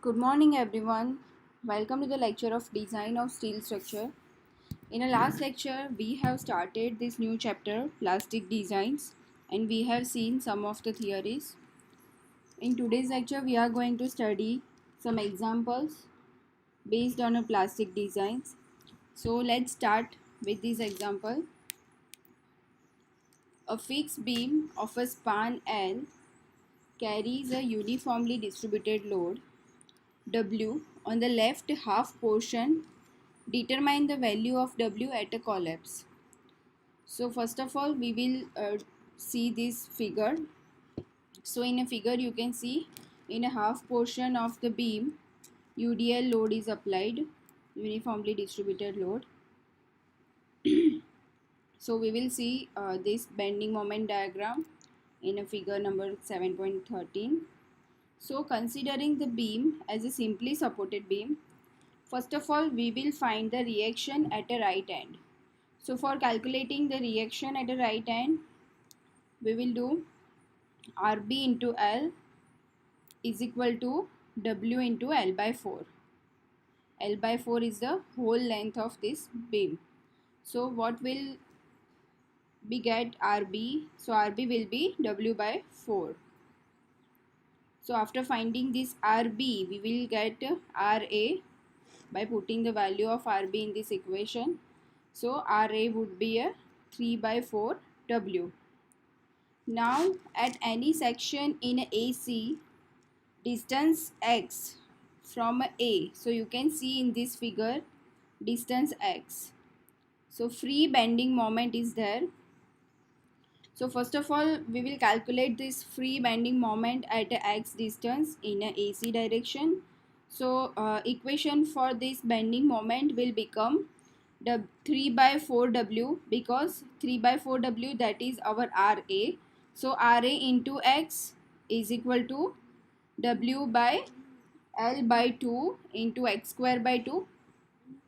Good morning everyone. Welcome to the lecture of Design of Steel Structure. In our last lecture, we have started this new chapter, Plastic Designs, and we have seen some of the theories. In today's lecture, we are going to study some examples based on a plastic designs. So let's start with this example. A fixed beam of a span L carries a uniformly distributed load W on the left half portion. Determine the value of W at a collapse. So first of all we will see this figure. So in a figure you can see in a half portion of the beam UDL load is applied, uniformly distributed load. So we will see this bending moment diagram in a figure number 7.13. So considering the beam as a simply supported beam, first of all we will find the reaction at a right end. So for calculating the reaction at the right end, we will do RB into L is equal to W into L by 4. L by 4 is the whole length of this beam. So what will we get RB? So RB will be W by 4. So after finding this RB, we will get RA by putting the value of RB in this equation. So RA would be a 3 by 4 W. Now at any section in AC, distance x from A, so you can see in this figure distance x. So free bending moment is there. So first of all we will calculate this free bending moment at x distance in a AC direction. So equation for this bending moment will become the 3 by 4 W, because 3 by 4 W, that is our RA. So RA into x is equal to W by L by 2 into x square by 2.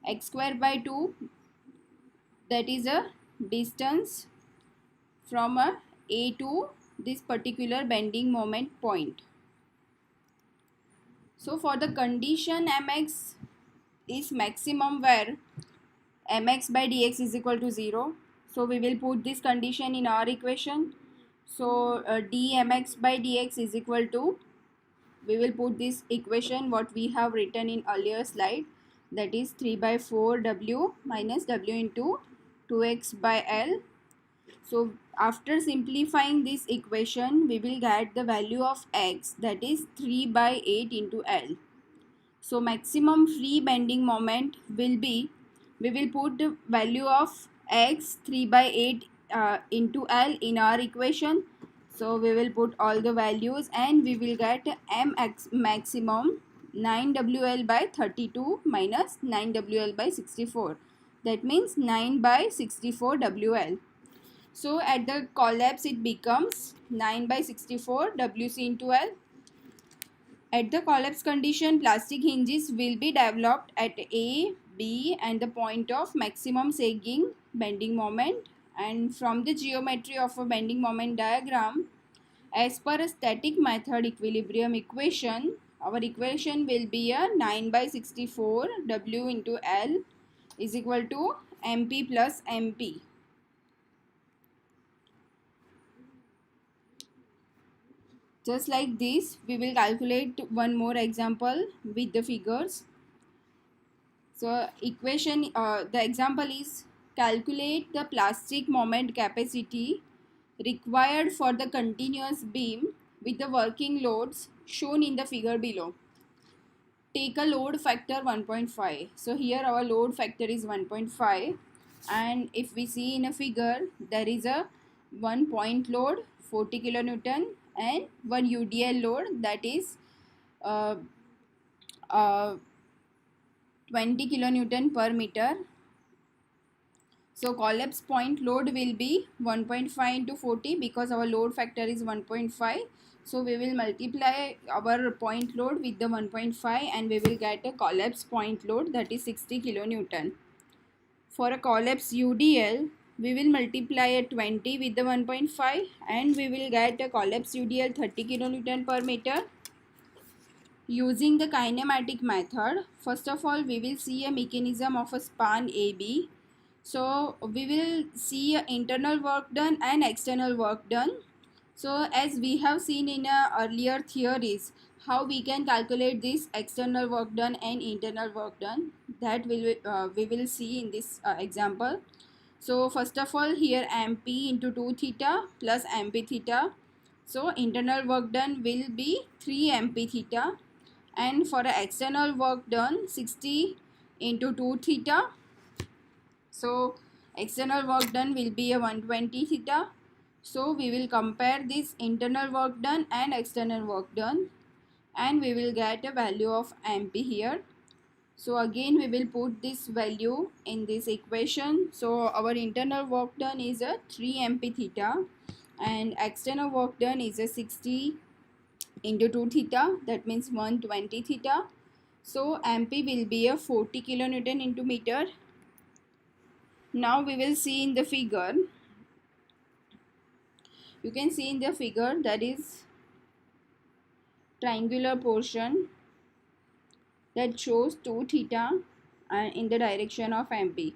X square by 2, that is a distance from A to this particular bending moment point. So for the condition Mx is maximum where Mx by dx is equal to 0. So we will put this condition in our equation. So dmx by dx is equal to, we will put this equation what we have written in earlier slide, that is 3 by 4 W minus W into 2x by L. So after simplifying this equation we will get the value of x, that is 3 by 8 into L. So maximum free bending moment will be, we will put the value of x 3 by 8 into L in our equation. So we will put all the values and we will get mx maximum 9WL by 32 minus 9WL by 64. That means 9 by 64 WL. So at the collapse it becomes 9 by 64 WC into L. At the collapse condition, plastic hinges will be developed at A, B and the point of maximum sagging bending moment. And from the geometry of a bending moment diagram, as per a static method equilibrium equation, our equation will be a 9 by 64 W into L is equal to MP plus MP. Just like this, we will calculate one more example with the figures. So equation, the example is, calculate the plastic moment capacity required for the continuous beam with the working loads shown in the figure below. Take a load factor 1.5. So here our load factor is 1.5, and if we see in a figure, there is a 1 point load 40 kilonewton and one UDL load, that is uh, uh, 20 kilonewton per meter. So collapse point load will be 1.5 into 40, because our load factor is 1.5. So we will multiply our point load with the 1.5 and we will get a collapse point load, that is 60 kilonewton. For a collapse UDL, we will multiply a 20 with the 1.5 and we will get a collapse UDL 30 kilonewton per meter. Using the kinematic method, first of all we will see a mechanism of a span AB. So we will see internal work done and external work done. So as we have seen in earlier theories, how we can calculate this external work done and internal work done, that we will see in this example. So first of all, here MP into 2 theta plus MP theta. So internal work done will be 3 MP theta, and for the external work done 60 into 2 theta. So external work done will be a 120 theta. So we will compare this internal work done and external work done, and we will get a value of MP here. So again we will put this value in this equation. So our internal work done is a 3 MP theta and external work done is a 60 into 2 theta, that means 120 theta. So MP will be a 40 kilonewton into meter. Now we will see in the figure. You can see in the figure that is triangular portion that shows 2 theta in the direction of MP,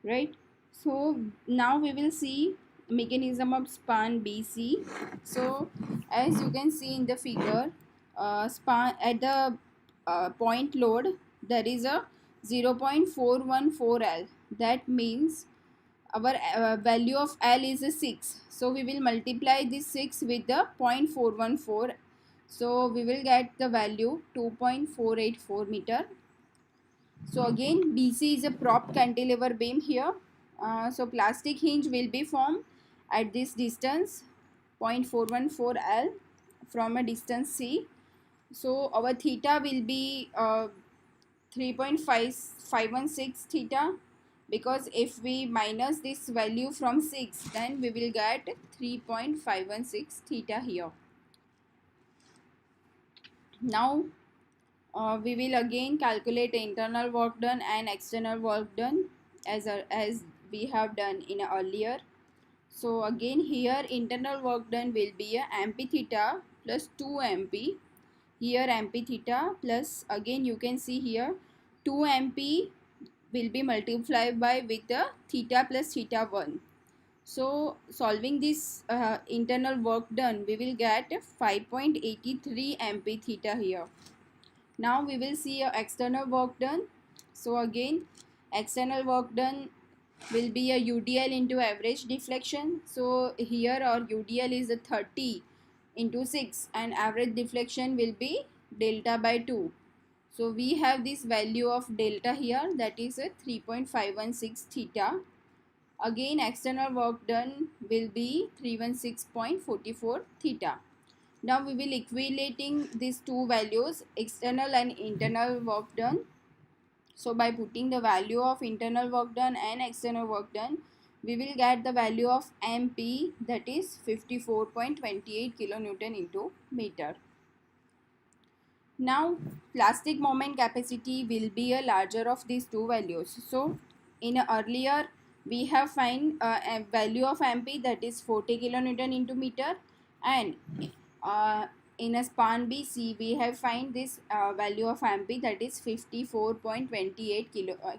right? So now we will see mechanism of span BC. So as you can see in the figure, span at the point load there is a 0.414 L. That means our value of L is a 6. So we will multiply this 6 with the 0.414. So we will get the value 2.484 meter. So again BC is a prop cantilever beam here. So plastic hinge will be formed at this distance 0.414 L from a distance C. So our theta will be 3.516 theta, because if we minus this value from 6 then we will get 3.516 theta here. Now we will again calculate internal work done and external work done as we have done in earlier. So again here internal work done will be a MP theta plus 2 MP. Here MP theta plus, again you can see here 2 MP will be multiplied by with the theta plus theta 1. So solving this internal work done, we will get 5.83 MP theta here. Now we will see external work done. So again external work done will be a UDL into average deflection. So here our UDL is a 30 into 6 and average deflection will be delta by 2. So we have this value of delta here, that is a 3.516 theta. Again external work done will be 316.44 theta. Now we will equating these two values, external and internal work done. So by putting the value of internal work done and external work done, we will get the value of MP, that is 54.28 kilonewton into meter. Now plastic moment capacity will be a larger of these two values. So in earlier we have find a value of MP, that is 40 kilonewton into meter, and in a span BC we have find this value of MP, that is 54.28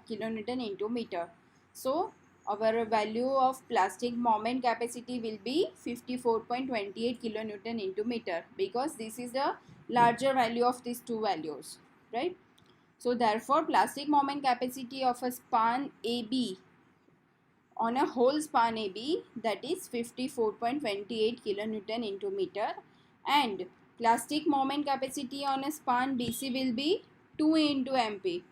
kilonewton into meter. So our value of plastic moment capacity will be 54.28 kilonewton into meter, because this is the larger value of these two values, right? So therefore plastic moment capacity of a span AB, on a whole span AB, that is 54.28 kilonewton into meter, and plastic moment capacity on a span BC will be 2 into MP.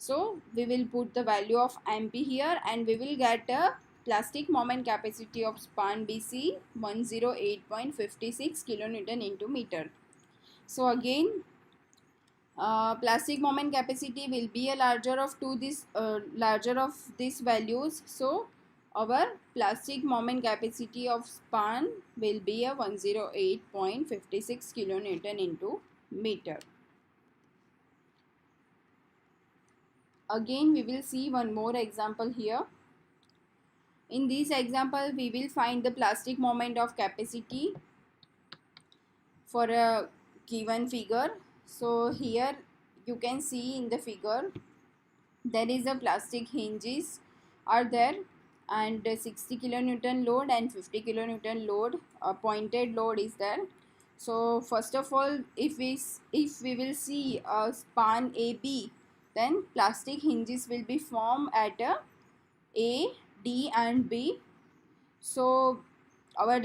So we will put the value of MP here and we will get a plastic moment capacity of span BC 108.56 kilonewton into meter. So again plastic moment capacity will be a larger of these values. So our plastic moment capacity of span will be a 108.56 kilonewton into meter. Again we will see one more example here. In this example we will find the plastic moment of capacity for a given figure. So here you can see in the figure there is a plastic hinges are there, and 60 kilonewton load and 50 kilonewton load, a pointed load is there. So first of all, if we will see a span AB, then plastic hinges will be formed at A, D and B. So our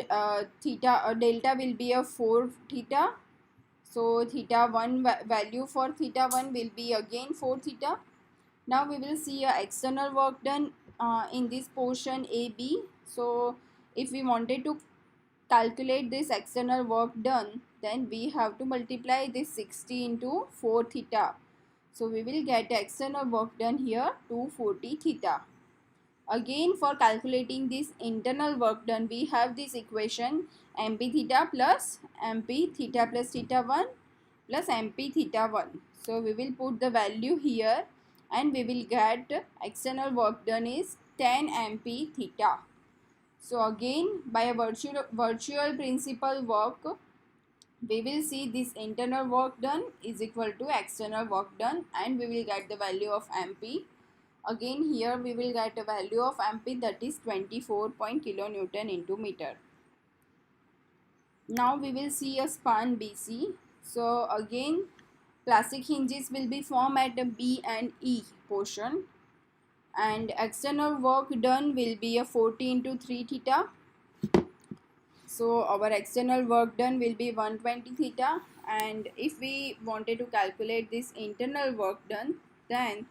theta delta will be a 4 theta. So theta 1 value for theta 1 will be again 4 theta. Now we will see a external work done in this portion AB. So if we wanted to calculate this external work done, then we have to multiply this 60 into 4 theta. So we will get external work done here 240 theta. Again, for calculating this internal work done, we have this equation mp theta plus theta 1 plus mp theta 1. So we will put the value here and we will get external work done is 10 mp theta. So again, by a virtual principle work, we will see this internal work done is equal to external work done, and we will get the value of mp. Again here we will get a value of mp, that is 24 kilonewton into meter. Now we will see a span BC. So again, plastic hinges will be formed at a B and E portion, and external work done will be a 40 into 3 theta. So our external work done will be 120 theta, and if we wanted to calculate this internal work done, then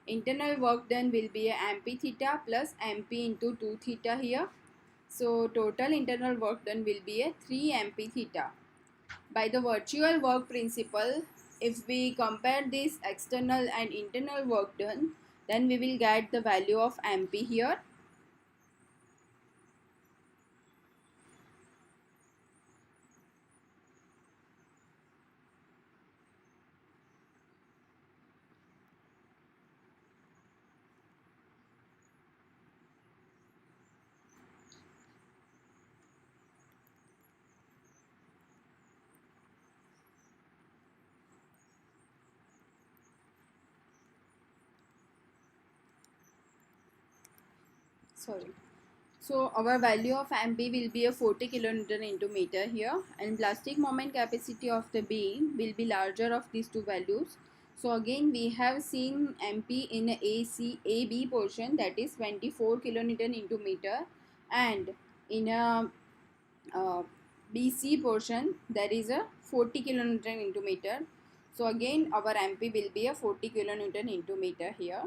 internal work done will be a mp theta plus mp into 2 theta here. So total internal work done will be a 3 mp theta. By the virtual work principle, if we compare this external and internal work done, then we will get the value of mp here. Sorry. So our value of mp will be a 40 kilonewton into meter here, and plastic moment capacity of the beam will be larger of these two values. So again we have seen mp in a AB portion, that is 24 kilonewton into meter, and in a BC portion there is a 40 kilonewton into meter. So again our mp will be a 40 kilonewton into meter here.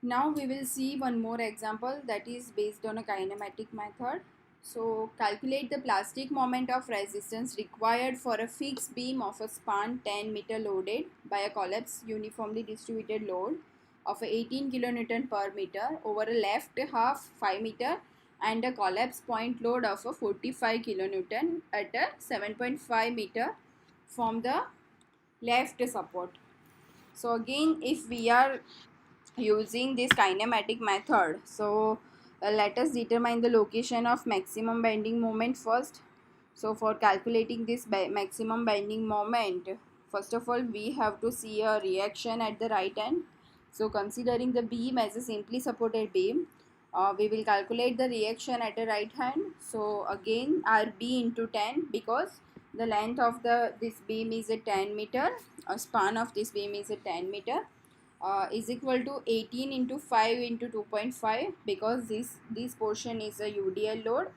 Now we will see one more example that is based on a kinematic method. So calculate the plastic moment of resistance required for a fixed beam of a span 10 meter loaded by a collapsed uniformly distributed load of 18 kilonewton per meter over a left half 5 meter and a collapse point load of a 45 kilonewton at a 7.5 meter from the left support. So again, if we are using this kinematic method, so let us determine the location of maximum bending moment first. So for calculating this maximum bending moment, first of all we have to see a reaction at the right end. So considering the beam as a simply supported beam, we will calculate the reaction at the right hand. So again RB into 10, because the length of this beam is a 10 meter, a span of this beam is a 10 meter, is equal to 18 into 5 into 2.5, because this portion is a UDL load,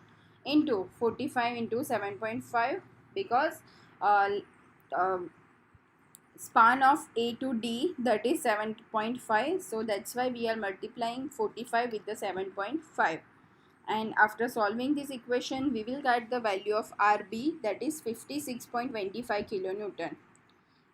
into 45 into 7.5, because uh, uh, span of A to D, that is 7.5. So that's why we are multiplying 45 with the 7.5, and after solving this equation we will get the value of RB, that is 56.25 kilonewton.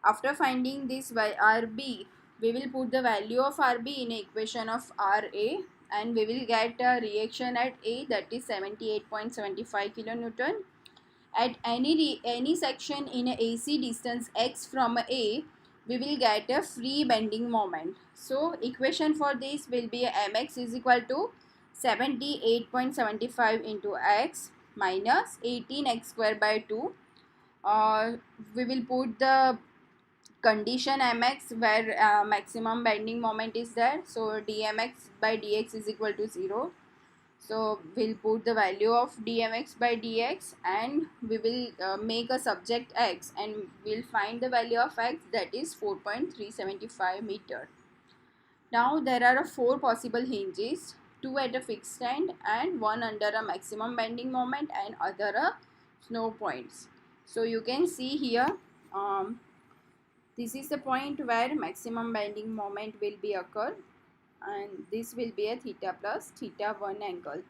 After finding this RB, we will put the value of RB in equation of RA, and we will get a reaction at A, that is 78.75 kilonewton. At any section in a AC distance x from A, we will get a free bending moment. So equation for this will be mx is equal to 78.75 into x minus 18x square by 2 we will put the condition mx where maximum bending moment is there. So dmx by dx is equal to 0. So we'll put the value of dmx by dx, and we will make a subject x, and we'll find the value of x, that is 4.375 meter. Now there are 4 possible hinges, 2 at a fixed end and 1 under a maximum bending moment and other a snow points. So you can see here, this is the point where maximum bending moment will be occur, and this will be a theta plus theta 1 angle.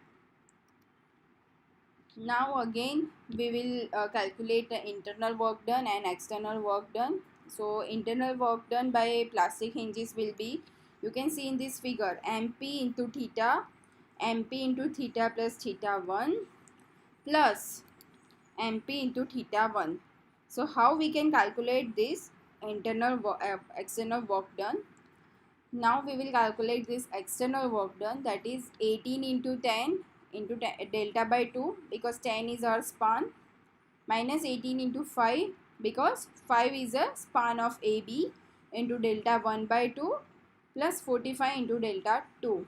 Now again we will calculate the internal work done and external work done. So internal work done by plastic hinges will be, you can see in this figure, mp into theta plus theta 1 plus mp into theta 1. So how we can calculate this external work done? Now we will calculate this external work done, that is 18 into 10 into delta by 2, because 10 is our span, minus 18 into 5 because 5 is a span of AB, into delta 1 by 2 plus 45 into delta 2.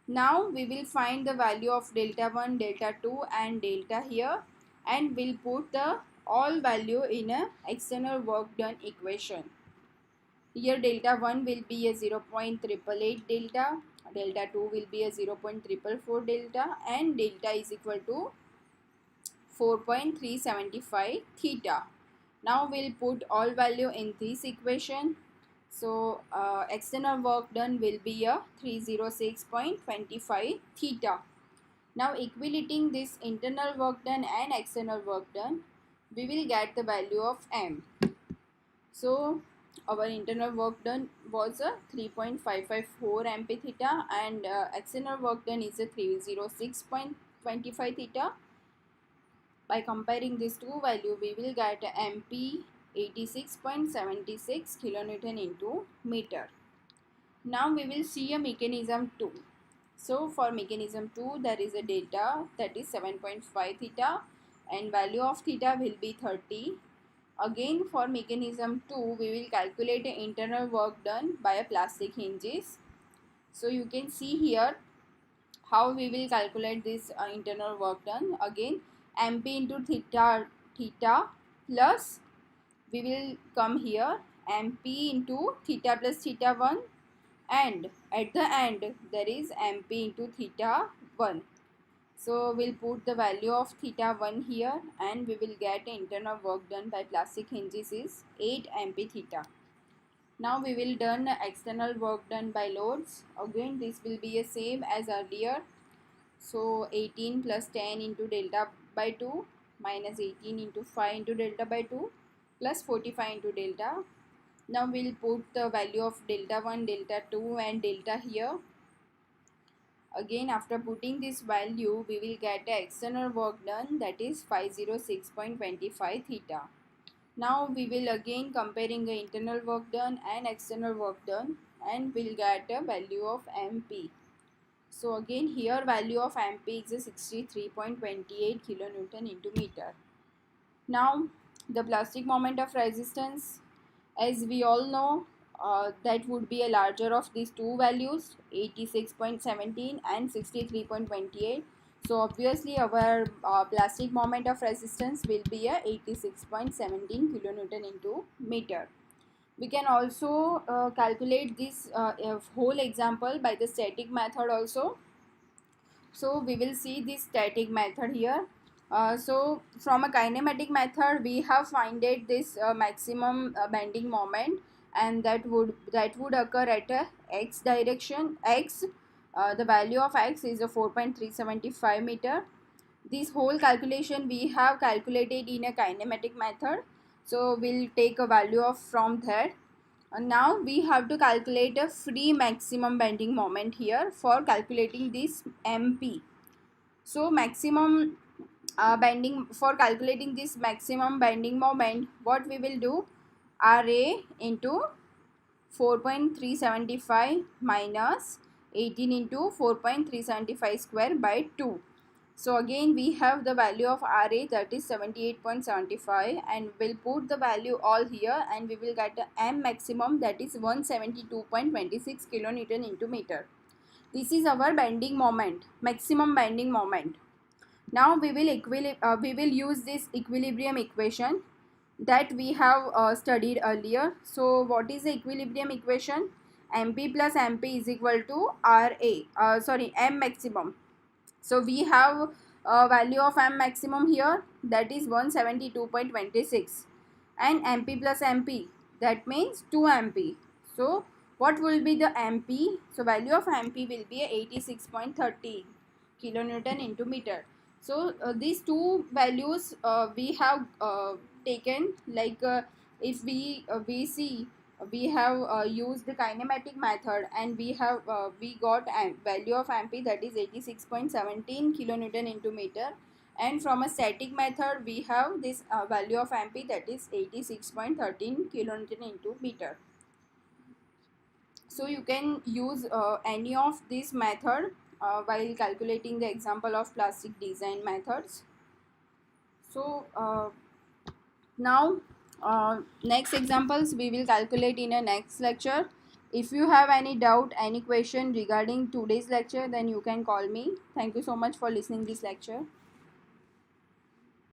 Now we will find the value of delta 1, delta 2 and delta here, and we'll put the all value in a external work done equation. Here delta 1 will be a 0.888 delta, delta 2 will be a 0.444 delta, and delta is equal to 4.375 theta. Now we'll put all value in this equation. So external work done will be a 306.25 theta. Now equating this internal work done and external work done, we will get the value of m. So our internal work done was a 3.554 mp theta, and external work done is a 306.25 theta. By comparing these two value, we will get mp 86.76 kilonewton into meter. Now we will see a mechanism 2. So for mechanism 2, there is a delta, that is 7.5 theta, and value of theta will be 30. Again for mechanism 2, we will calculate the internal work done by a plastic hinges. So you can see here how we will calculate this internal work done. Again mp into theta plus, we will come here mp into theta plus theta 1, and at the end there is mp into theta 1. So we'll put the value of theta 1 here, and we will get internal work done by plastic hinges is 8 mp theta. Now we will done external work done by loads. Again this will be the same as earlier. So 18 plus 10 into delta by 2 minus 18 into 5 into delta by 2 plus 45 into delta. Now we'll put the value of delta 1, delta 2 and delta here. Again after putting this value, we will get the external work done, that is 506.25 theta. Now we will again comparing the internal work done and external work done, and we'll get a value of mp. So again here value of mp is 63.28 kilonewton into meter. Now the plastic moment of resistance, as we all know, that would be a larger of these two values, 86.17 and 63.28. So obviously our plastic moment of resistance will be a 86.17 kilonewton into meter. We can also calculate this whole example by the static method also. So we will see this static method here. So from a kinematic method, we have finded this maximum bending moment, and that would occur at a x direction. The value of x is a 4.375 meter. This whole calculation we have calculated in a kinematic method. So we'll take a value of from there. And now we have to calculate a free maximum bending moment here for calculating this mp. So maximum for calculating this maximum bending moment, what we will do, Ra into 4.375 minus 18 into 4.375 square by 2. So again we have the value of Ra, that is 78.75, and we'll put the value all here and we will get a M maximum, that is 172.26 kilonewton into meter. This is our bending moment, maximum bending moment. Now we will use this equilibrium equation that we have studied earlier. So what is the equilibrium equation? Mp plus Mp is equal to M maximum. So we have a value of M maximum here, that is 172.26, and Mp plus Mp, that means 2 Mp. So what will be the Mp? So value of Mp will be 86.30 kilonewton into meter. So these two values we have taken, like if we see, we have used the kinematic method, and we got a value of Mp, that is 86.17 kilonewton into meter, and from a static method we have this value of Mp, that is 86.13 kilonewton into meter. So you can use any of this method while calculating the example of plastic design methods. So now next examples we will calculate in a next lecture. If you have any doubt, any question regarding today's lecture, then you can call me. Thank you so much for listening this lecture.